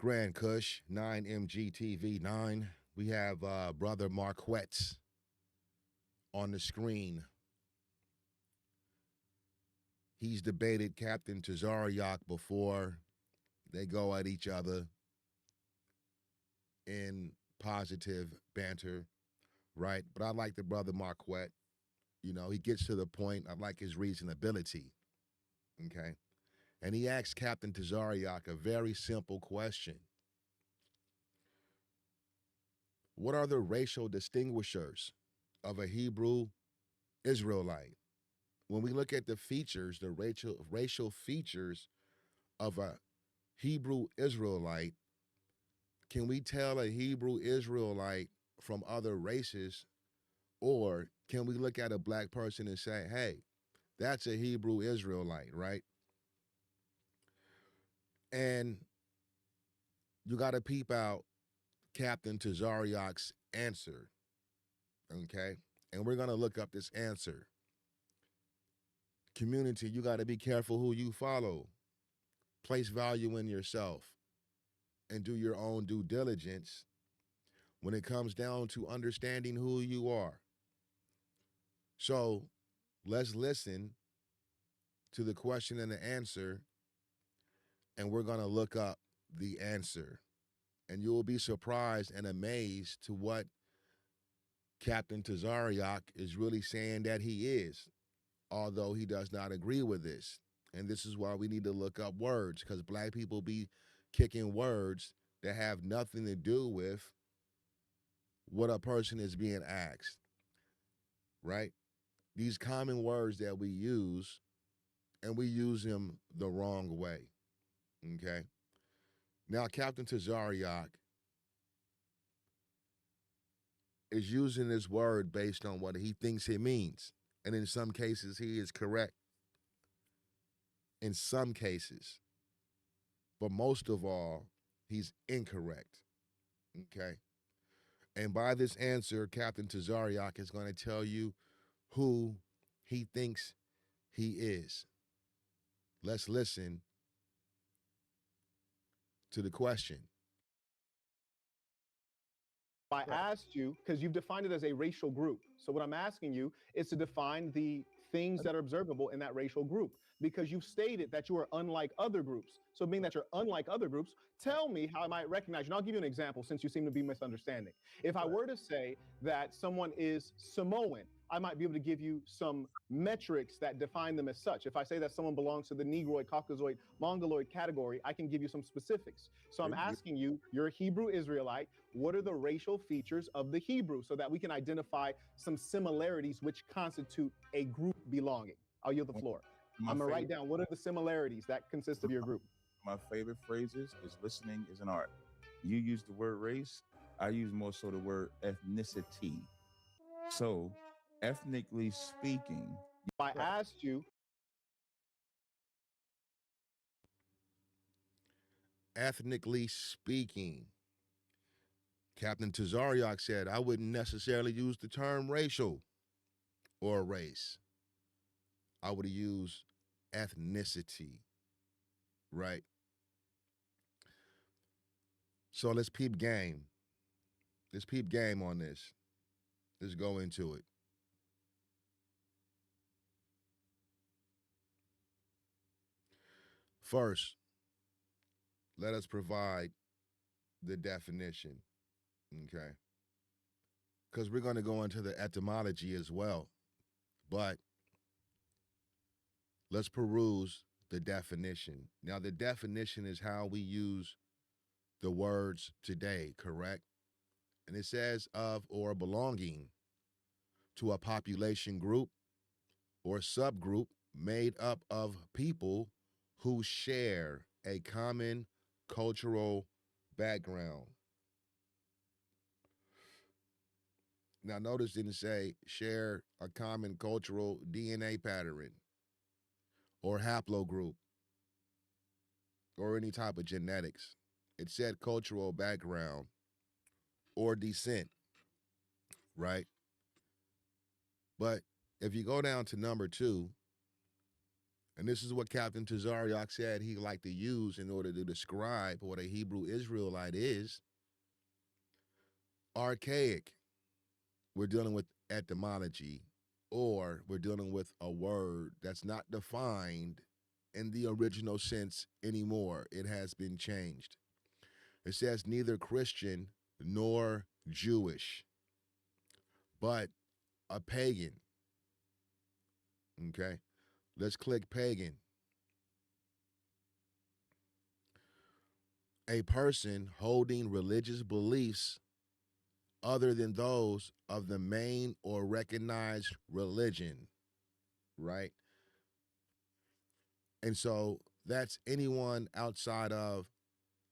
Grand Kush, 9MGTV9. We have Brotha Marquette on the screen. He's debated Captain Tazaryach before. They go at each other in positive banter, right? But I like the Brotha Marquette. You know, he gets to the point. I like his reasonability, okay? And he asks Captain Tazaryach a very simple question. What are the racial distinguishers of a Hebrew Israelite? When we look at the features, the racial features of a Hebrew Israelite, can we tell a Hebrew Israelite from other races, or can we look at a black person and say, hey, that's a Hebrew Israelite, right? And you got to peep out Captain Tazaryach's answer, okay? And we're going to look up this answer. Community, you got to be careful who you follow. Place value in yourself and do your own due diligence when it comes down to understanding who you are. So let's listen to the question and the answer, and we're going to look up the answer. And you will be surprised and amazed to what Captain Tazaryach is really saying that he is, although he does not agree with this. And this is why we need to look up words, because black people be kicking words that have nothing to do with what a person is being asked, right? These common words that we use, and we use them the wrong way, okay? Now, Captain Tazaryach is using this word based on what he thinks it means. And in some cases, he is correct. In some cases. But most of all, he's incorrect, okay? And by this answer, Captain Tazaryach is going to tell you who he thinks he is. Let's listen to the question. I asked you, because you've defined it as a racial group. So what I'm asking you is to define the things that are observable in that racial group, because you've stated that you are unlike other groups. So being that you're unlike other groups, tell me how I might recognize you. And I'll give you an example since you seem to be misunderstanding. If I were to say that someone is Samoan, I might be able to give you some metrics that define them as such. If I say that someone belongs to the Negroid, Caucasoid, Mongoloid category, I can give you some specifics. So I'm asking you, you're a Hebrew Israelite, what are the racial features of the Hebrew so that we can identify some similarities which constitute a group belonging? I'll yield the floor. I'm gonna write down what are the similarities that consist of your group. My favorite phrases is listening is an art. You use the word race, I use more so the word ethnicity. So, ethnically speaking, I asked you. Ethnically speaking, Captain Tazaryach said, I wouldn't necessarily use the term racial or race. I would use ethnicity, right? So let's peep game. Let's peep game on this. Let's go into it. First, let us provide the definition, okay? Because we're going to go into the etymology as well. But let's peruse the definition. Now, the definition is how we use the words today, correct? And it says of or belonging to a population group or subgroup made up of people who share a common cultural background. Now, notice it didn't say share a common cultural DNA pattern or haplogroup or any type of genetics. It said cultural background or descent, right? But if you go down to number 2, And this is what Captain Tazaryach said he liked to use in order to describe what a Hebrew Israelite is. Archaic. We're dealing with etymology, or we're dealing with a word that's not defined in the original sense anymore. It has been changed. It says neither Christian nor Jewish, but a pagan. Okay, let's click pagan. A person holding religious beliefs other than those of the main or recognized religion, right? And so that's anyone outside of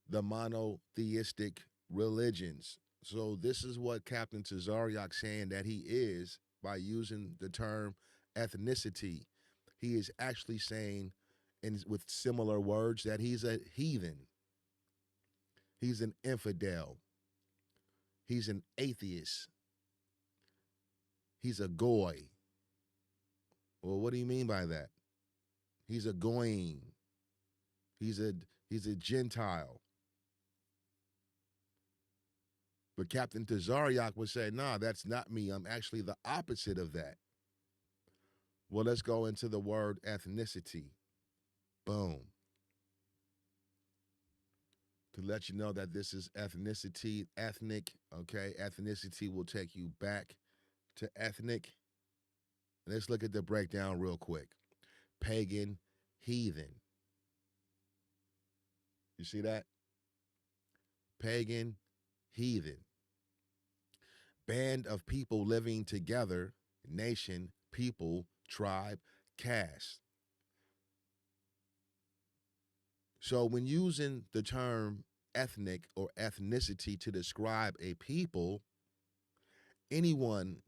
the monotheistic religions. So this is what Captain Tazaryach saying that he is by using the term ethnicity. He is actually saying, with similar words, that he's a heathen. He's an infidel. He's an atheist. He's a goy. Well, what do you mean by that? He's a goyim. He's a Gentile. But Captain Tazaryach would say, nah, that's not me. I'm actually the opposite of that. Well, let's go into the word ethnicity. Boom. To let you know that this is ethnicity, ethnic, okay? Ethnicity will take you back to ethnic. Let's look at the breakdown real quick. Pagan, heathen. You see that? Pagan, heathen. Band of people living together, nation, people, tribe, caste. So when using the term ethnic or ethnicity to describe a people, anyone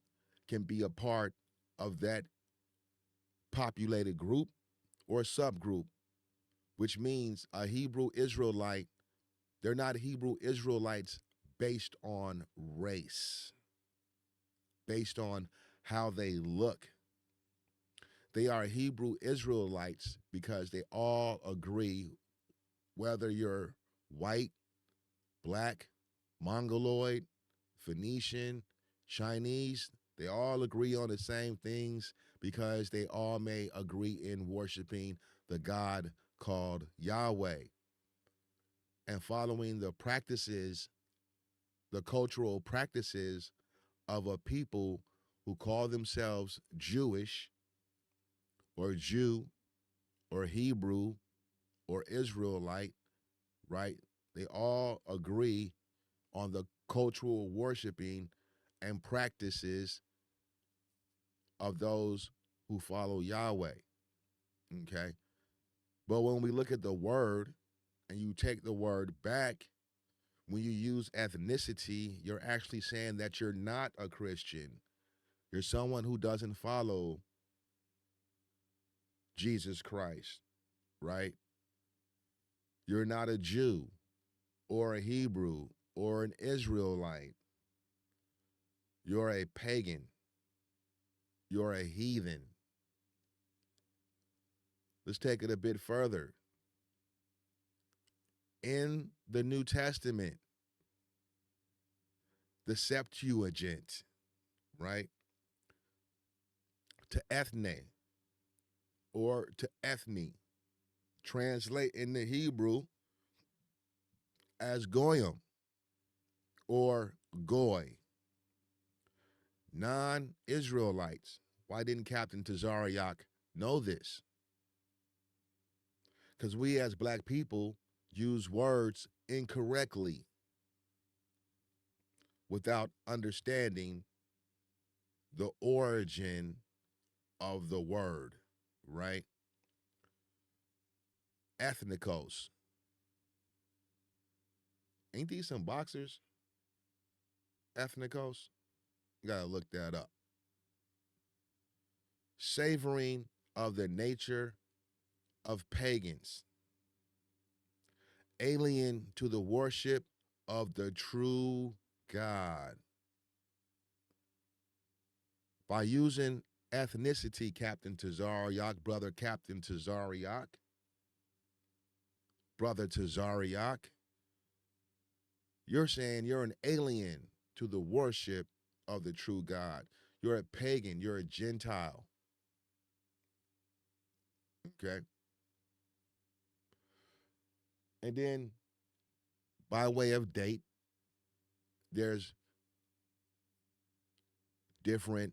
can be a part of that populated group or subgroup, which means a Hebrew Israelite, they're not Hebrew Israelites based on race, based on how they look. They are Hebrew Israelites because they all agree, whether you're white, black, Mongoloid, Phoenician, Chinese, they all agree on the same things because they all may agree in worshiping the God called Yahweh and following the practices, the cultural practices of a people who call themselves Jewish or Jew or Hebrew or Israelite, right? They all agree on the cultural worshiping and practices of those who follow Yahweh, okay? But when we look at the word and you take the word back, when you use ethnicity, you're actually saying that you're not a Christian. You're someone who doesn't follow Jesus Christ, right? You're not a Jew or a Hebrew or an Israelite. You're a pagan. You're a heathen. Let's take it a bit further. In the New Testament, the Septuagint, right? To ethne or to ethne, translate in the Hebrew as goyim or goy. Non-Israelites. Why didn't Captain Tazaryach know this? Because we as black people use words incorrectly without understanding the origin of the word, right? Ethnikos. Ain't these some boxers? Ethnikos? You gotta look that up. Savoring of the nature of pagans, alien to the worship of the true God. By using ethnicity, Captain Tazaryach, brother Captain Tazaryach, Brotha Tazaryach, you're saying you're an alien to the worship of the true God. You're a pagan, you're a Gentile. Okay? And then, by way of date, there's different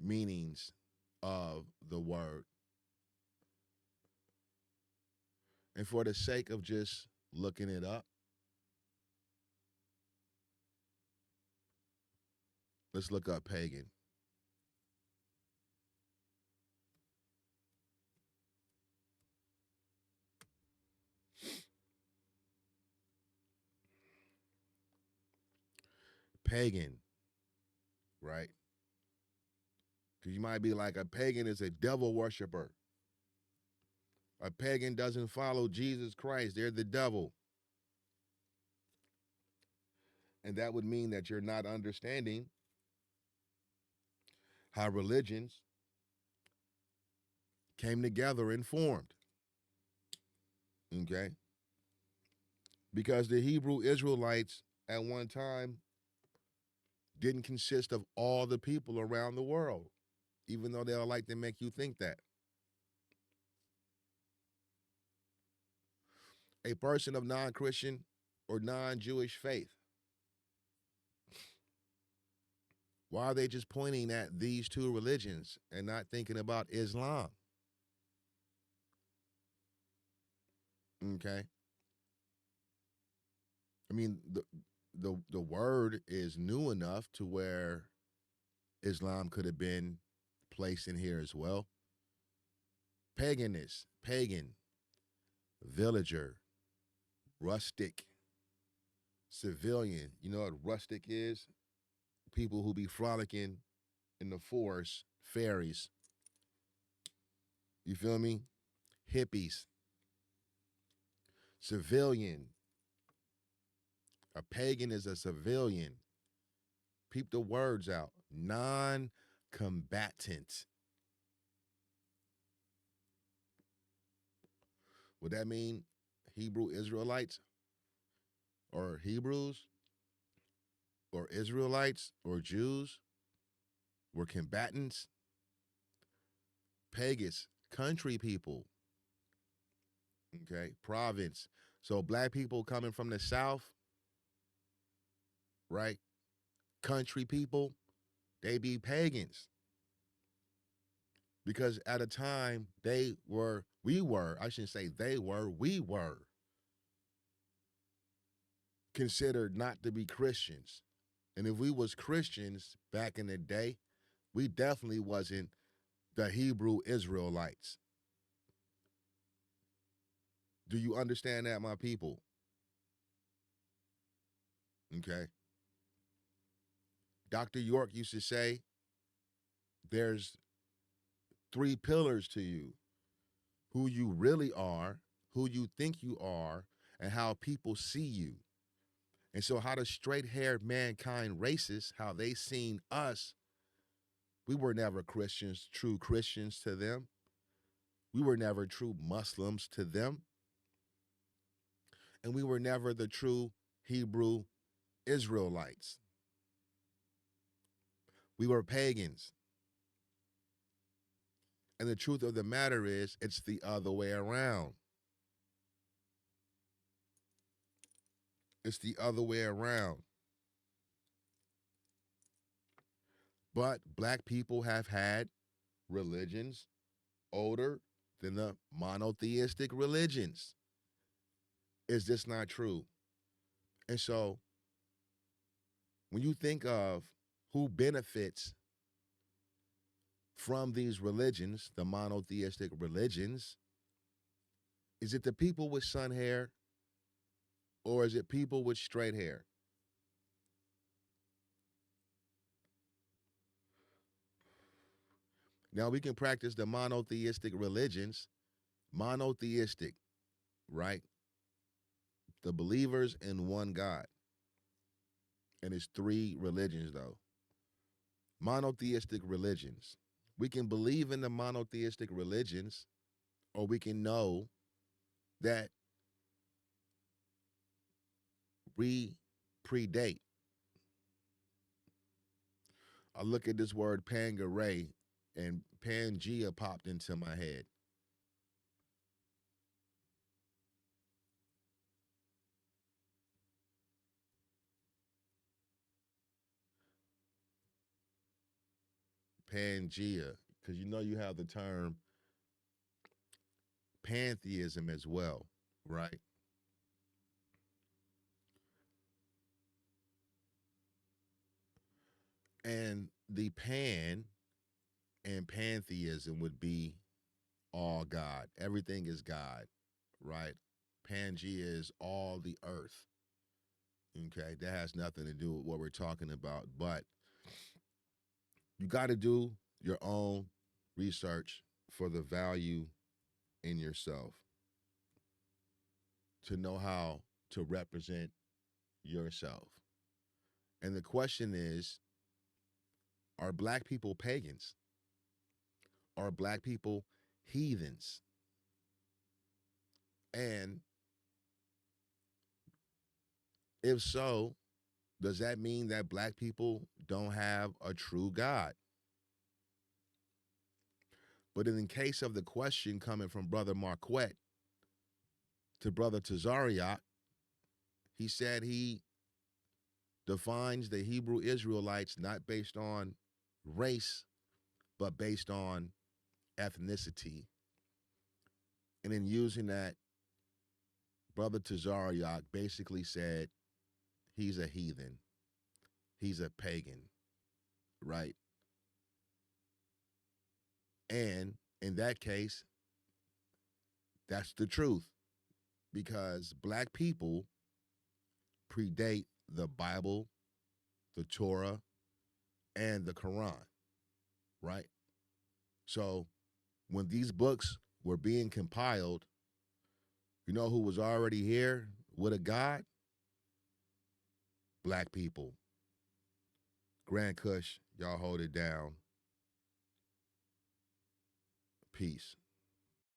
meanings of the word. And for the sake of just looking it up, let's look up pagan. Pagan, right? Because you might be like, a pagan is a devil worshiper. A pagan doesn't follow Jesus Christ. They're the devil. And that would mean that you're not understanding how religions came together and formed. Okay? Because the Hebrew Israelites at one time didn't consist of all the people around the world, even though they'll like to make you think that. A person of non-Christian or non-Jewish faith, why are they just pointing at these two religions and not thinking about Islam? Okay? I mean, the word is new enough to where Islam could have been placed in here as well. Paganist, pagan, villager, rustic, civilian. You know what rustic is? People who be frolicking in the forest, fairies. You feel me? Hippies. Civilian. A pagan is a civilian. Peep the words out. Non-combatant. Would that mean Hebrew Israelites or Hebrews or Israelites or Jews were combatants? Pagans, country people. Okay, province. So black people coming from the South, right? Country people, they be pagans. Because at a time we were, I shouldn't say they were, we were considered not to be Christians. And if we was Christians back in the day, we definitely wasn't the Hebrew Israelites. Do you understand that, my people? Okay. Dr. York used to say, there's three pillars to you: who you really are, who you think you are, and how people see you. And so how the straight-haired mankind racists, how they seen us, we were never Christians, true Christians to them. We were never true Muslims to them. And we were never the true Hebrew Israelites. We were pagans. And the truth of the matter is, it's the other way around. It's the other way around. But black people have had religions older than the monotheistic religions. Is this not true? And so when you think of who benefits from these religions, the monotheistic religions, is it the people with sun hair or is it people with straight hair? Now we can practice the monotheistic religions, monotheistic, right? The believers in one God. And it's three religions though. Monotheistic religions. We can believe in the monotheistic religions, or we can know that we predate. I look at this word Pangaray, and Pangea popped into my head. Pangea, because you know you have the term pantheism as well, right? And the pan and pantheism would be all God. Everything is God, right? Pangea is all the earth. Okay, that has nothing to do with what we're talking about, but you got to do your own research for the value in yourself to know how to represent yourself. And the question is, are black people pagans? Are black people heathens? And if so, does that mean that black people don't have a true God? But in the case of the question coming from Brotha Marquette to Brotha Tazaryach, he said he defines the Hebrew Israelites not based on race, but based on ethnicity. And in using that, Brotha Tazaryach basically said he's a heathen, he's a pagan, right? And in that case, that's the truth, because black people predate the Bible, the Torah, and the Quran, right? So when these books were being compiled, you know who was already here with a God? Black people. Grand Kush, y'all hold it down. Peace.